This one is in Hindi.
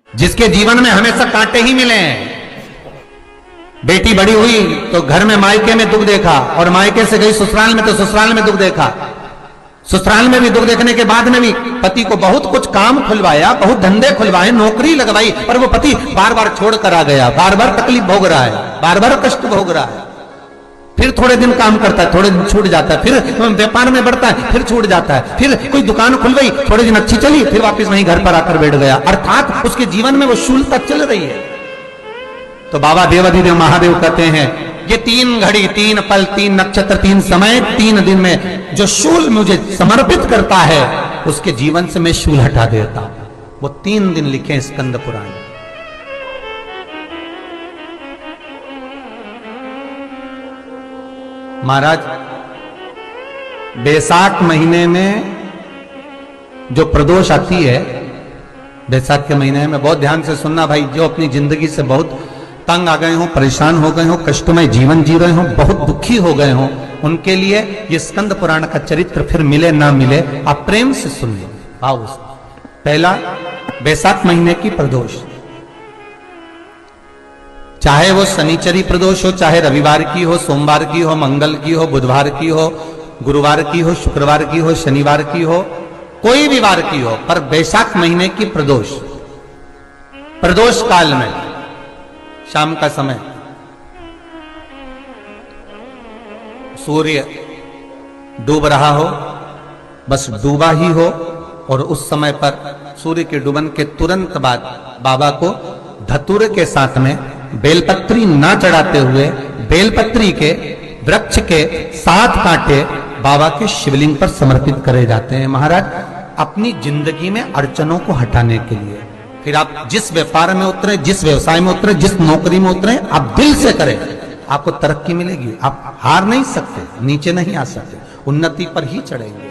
जिसके जीवन में हमेशा कांटे ही मिले हैं। बेटी बड़ी हुई तो घर में मायके में दुख देखा, और मायके से गई ससुराल में तो ससुराल में दुख देखा। ससुराल में भी दुख देखने के बाद में भी पति को बहुत कुछ काम खुलवाया, बहुत धंधे खुलवाए, नौकरी लगवाई, पर वो पति बार बार छोड़ कर आ गया, बार बार तकलीफ भोग रहा है, बार बार कष्ट भोग रहा है। फिर थोड़े दिन काम करता है, थोड़े दिन छूट जाता है, फिर व्यापार में बढ़ता है, फिर छूट जाता है, फिर कोई दुकान खुल गई, थोड़े दिन अच्छी चली, फिर वापस वहीं घर पर आकर बैठ गया। अर्थात उसके जीवन में वो शूलता चल रही है। तो बाबा देवाधिदेव महादेव कहते हैं, ये 3 घड़ी 3 पल 3 नक्षत्र 3 समय 3 दिन में जो शूल मुझे समर्पित करता है, उसके जीवन से मैं शूल हटा देता हूं। वो 3 दिन लिखे स्कंद पुराण। महाराज, बैसाख महीने में जो प्रदोष आती है, बैसाख के महीने में बहुत ध्यान से सुनना भाई, जो अपनी जिंदगी से बहुत तंग आ गए हो, परेशान हो गए हो, कष्टमय जीवन जी रहे हो, बहुत दुखी हो गए हो, उनके लिए ये स्कंद पुराण का चरित्र फिर मिले ना मिले, आप प्रेम से सुन लो। आओ, पहला बैसाख महीने की प्रदोष, चाहे वो शनिचरी प्रदोष हो, चाहे रविवार की हो, सोमवार की हो, मंगल की हो, बुधवार की हो, गुरुवार की हो, शुक्रवार की हो, शनिवार की हो, कोई भी वार की हो, पर बैसाख महीने की प्रदोष, प्रदोष काल में शाम का समय सूर्य डूब रहा हो, बस डूबा ही हो, और उस समय पर सूर्य के डूबन के तुरंत बाद बाबा को धतूरे के साथ में बेलपत्री ना चढ़ाते हुए बेलपत्री के वृक्ष के 7 कांटे बाबा के शिवलिंग पर समर्पित करे जाते हैं। महाराज, अपनी जिंदगी में अड़चनों को हटाने के लिए, फिर आप जिस व्यापार में उतरे, जिस व्यवसाय में उतरे, जिस नौकरी में उतरे, आप दिल से करें, आपको तरक्की मिलेगी। आप हार नहीं सकते, नीचे नहीं आ सकते, उन्नति पर ही चढ़ेंगे।